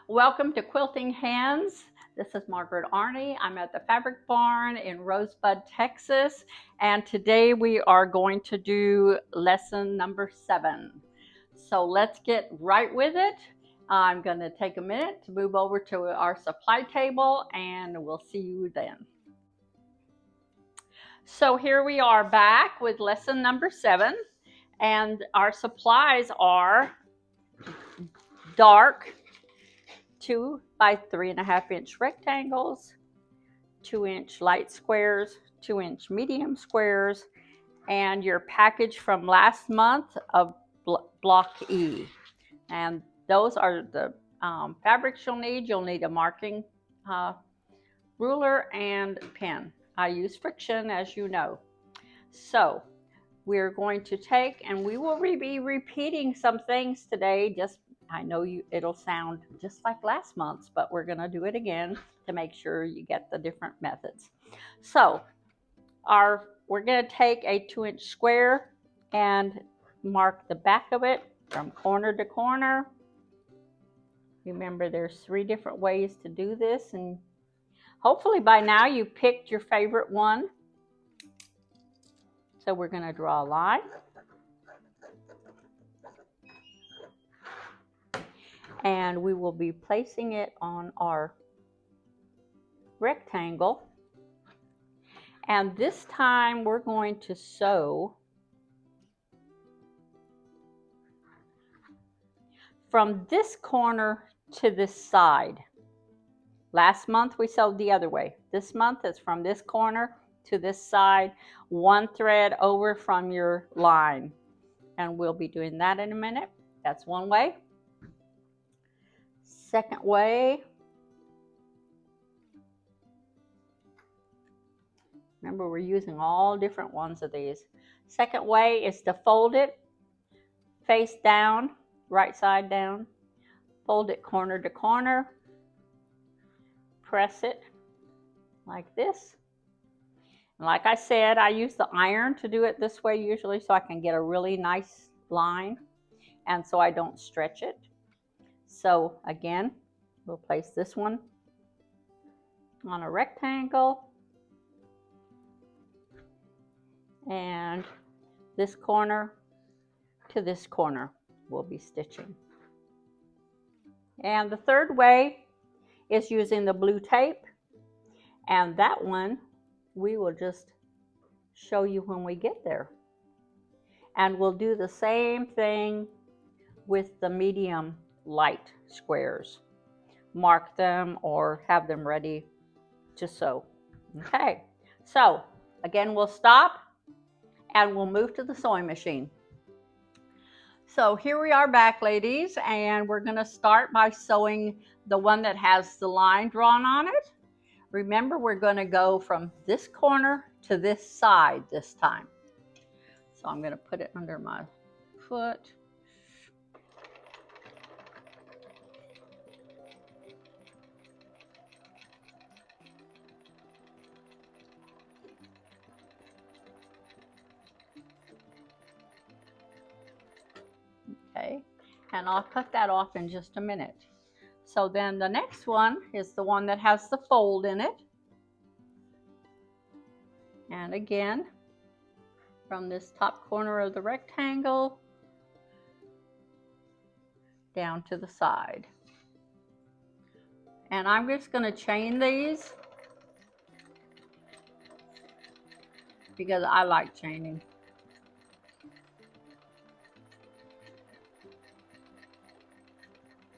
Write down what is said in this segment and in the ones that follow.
Welcome to Quilting Hands. This is Margaret Arney. I'm at the Fabric Barn in Rosebud, Texas, and today we are going to do lesson number 7. So let's get right with it. I'm going to take a minute to move over to our supply table and we'll see you then. So here we are back with lesson number 7, and our supplies are dark 2 by 3.5 inch rectangles, 2-inch light squares, 2-inch medium squares, and your package from last month of block E. And those are the fabrics you'll need. You'll need a marking ruler and pen. I use friction, as you know. So we're going to take, and we will be repeating some things today. I know it'll sound just like last month's, but we're going to do it again to make sure you get the different methods. So we're going to take a 2-inch square and mark the back of it from corner to corner. Remember, there's 3 different ways to do this, and hopefully by now you picked your favorite one. So we're going to draw a line. And we will be placing it on our rectangle. And this time we're going to sew from this corner to this side. Last month we sewed the other way. This month it's from this corner to this side, 1 thread over from your line. And we'll be doing that in a minute. That's one way. Second way, remember we're using all different ones of these. Second way is to fold it face down, right side down, fold it corner to corner, press it like this. And like I said, I use the iron to do it this way usually so I can get a really nice line and so I don't stretch it. So again, we'll place this one on a rectangle and this corner to this corner we'll be stitching. And the third way is using the blue tape, and that one we will just show you when we get there. And we'll do the same thing with the medium light squares. Mark them or have them ready to sew. Okay, so again we'll stop and we'll move to the sewing machine. So here we are back, ladies, and we're going to start by sewing the one that has the line drawn on it. Remember, we're going to go from this corner to this side this time. So I'm going to put it under my foot. Okay, and I'll cut that off in just a minute. So then the next one is the one that has the fold in it. And again, from this top corner of the rectangle down to the side. And I'm just going to chain these because I like chaining.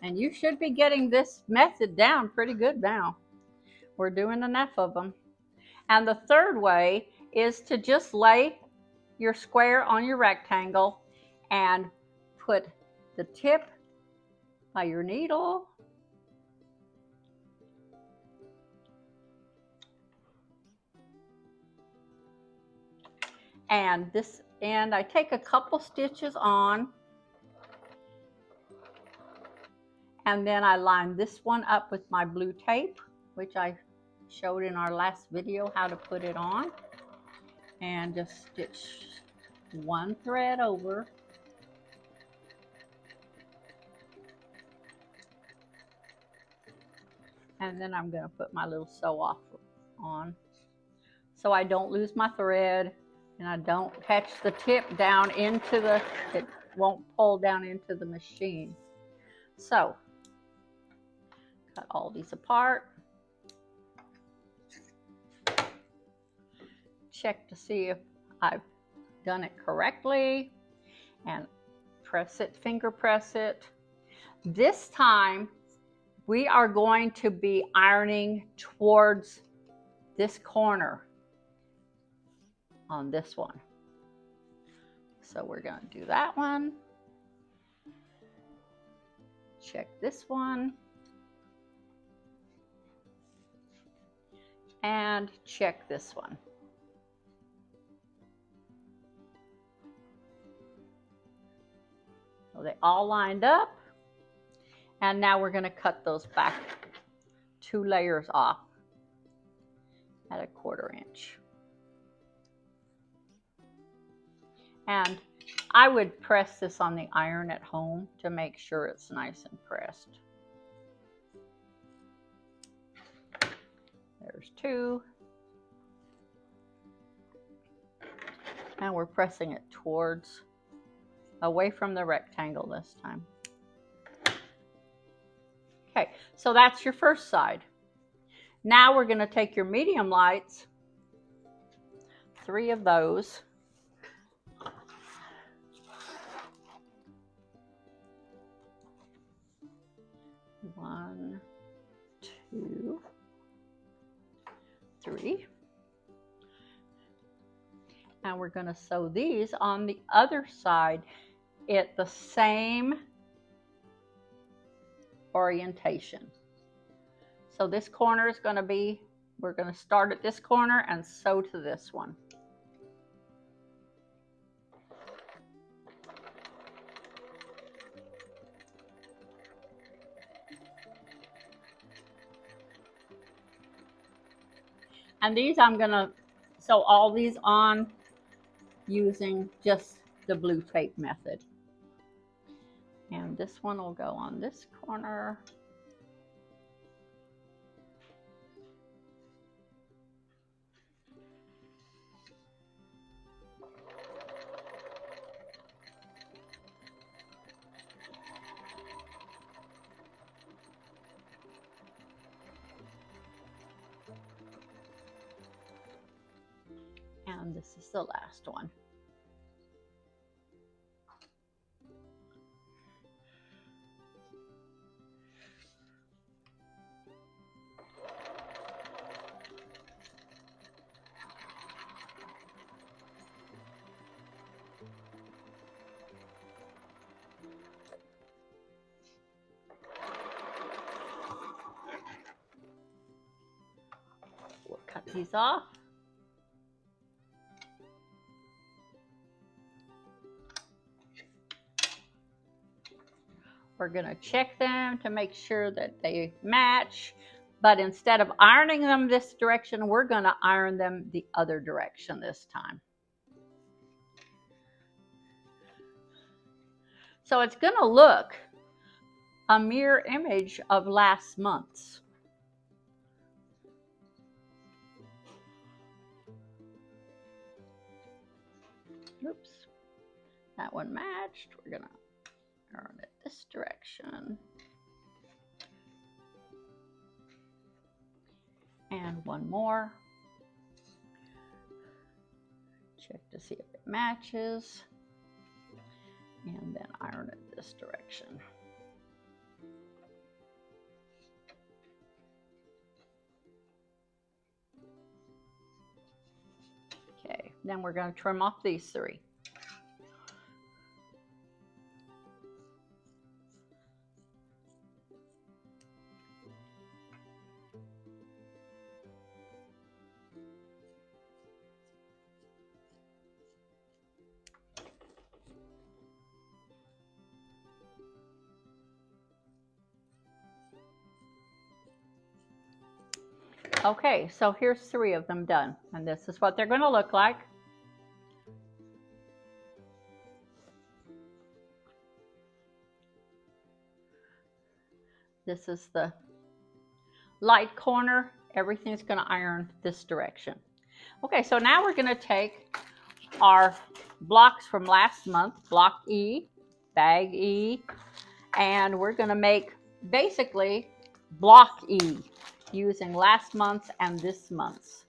And you should be getting this method down pretty good now. We're doing enough of them. And the third way is to just lay your square on your rectangle and put the tip by your needle and this end. I take a couple stitches on, and then I line this one up with my blue tape, which I showed in our last video how to put it on, and just stitch 1 thread over, And then I'm going to put my little sew off on so I don't lose my thread and I don't catch the tip down into the, it won't pull down into the machine. So cut all these apart. Check to see if I've done it correctly and press it, finger press it. This time we are going to be ironing towards this corner on this one. So we're going to do that one. Check this one. And check this one. So they all lined up. And now we're going to cut those back 2 layers off at 1/4 inch. And I would press this on the iron at home to make sure it's nice and pressed. There's 2. And we're pressing it towards, away from the rectangle this time. Okay, so that's your first side. Now we're going to take your medium lights, 3 of those. One, 2, 3. And we're going to sew these on the other side at the same orientation. So this corner is going to be, we're going to start at this corner and sew to this one. And these I'm going to sew all these on using just the blue tape method. And this one will go on this corner. And this is the last one. We'll cut these off. We're going to check them to make sure that they match, but instead of ironing them this direction, we're going to iron them the other direction this time. So it's going to look a mirror image of last month's. Oops, that one matched. We're going to iron it this direction. And one more. Check to see if it matches. And then iron it this direction. Okay, then we're going to trim off these 3. Okay, so here's 3 of them done, and this is what they're going to look like. This is the light corner, everything's going to iron this direction. Okay, so now we're going to take our blocks from last month, block E, bag E, and we're going to make basically block E using last month's and this month's.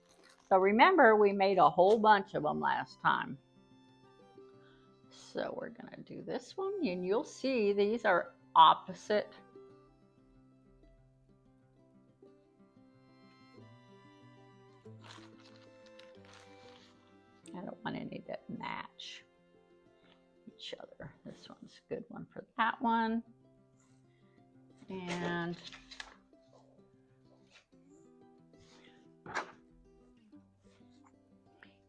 So remember, we made a whole bunch of them last time. So we're going to do this one, and you'll see these are opposite. I don't want any that match each other. This one's a good one for that one. And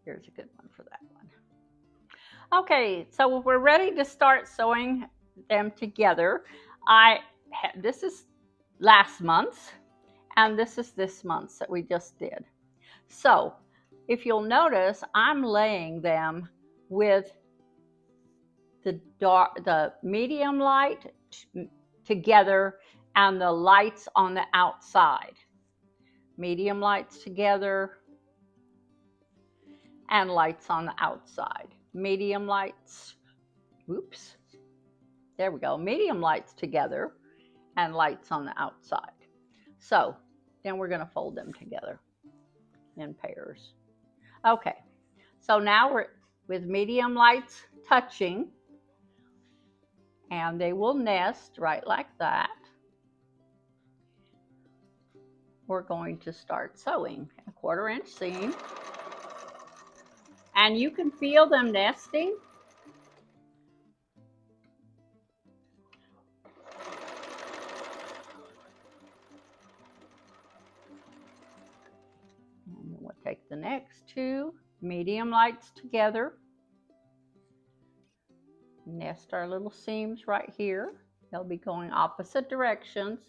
here's a good one for that one. Okay, so we're ready to start sewing them together. This is last month's, and this is this month's that we just did. So if you'll notice, I'm laying them with the medium light together and the lights on the outside. Medium lights together and lights on the outside. Medium lights, oops, there we go. Medium lights together and lights on the outside. So then we're going to fold them together in pairs. Okay, so now we're with medium lights touching, and they will nest right like that. We're going to start sewing a 1/4 inch seam, and you can feel them nesting. And then we'll take the next 2 medium lights together, nest our little seams right here. They'll be going opposite directions.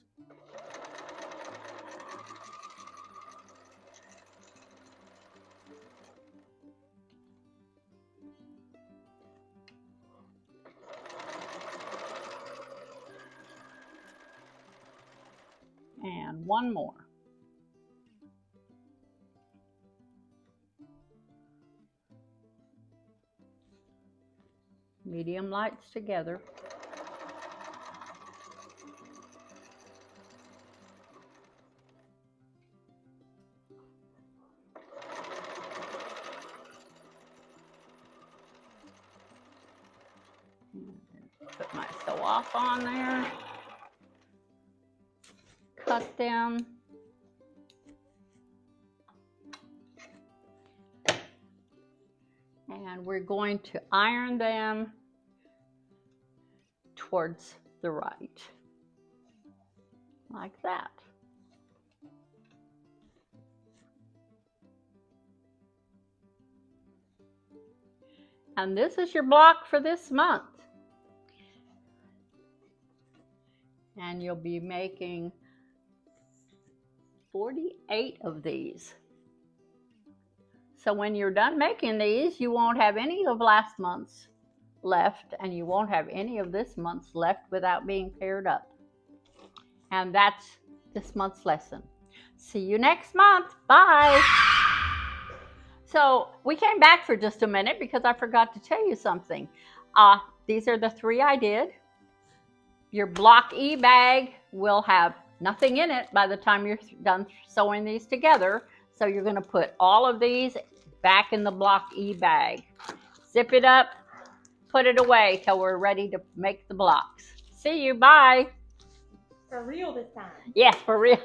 And one more. Medium lights together. Put my sew off on there. Cut them. And we're going to iron them towards the right, like that. And this is your block for this month. And you'll be making 48 of these. So when you're done making these, you won't have any of last month's left, and you won't have any of this month's left without being paired up. And that's this month's lesson. See you next month. Bye. So we came back for just a minute because I forgot to tell you something. These are the 3 I did. Your block E bag will have nothing in it by the time you're done sewing these together. So you're going to put all of these back in the block E bag. Zip it up, put it away till we're ready to make the blocks. See you, bye. For real this time. Yes, for real.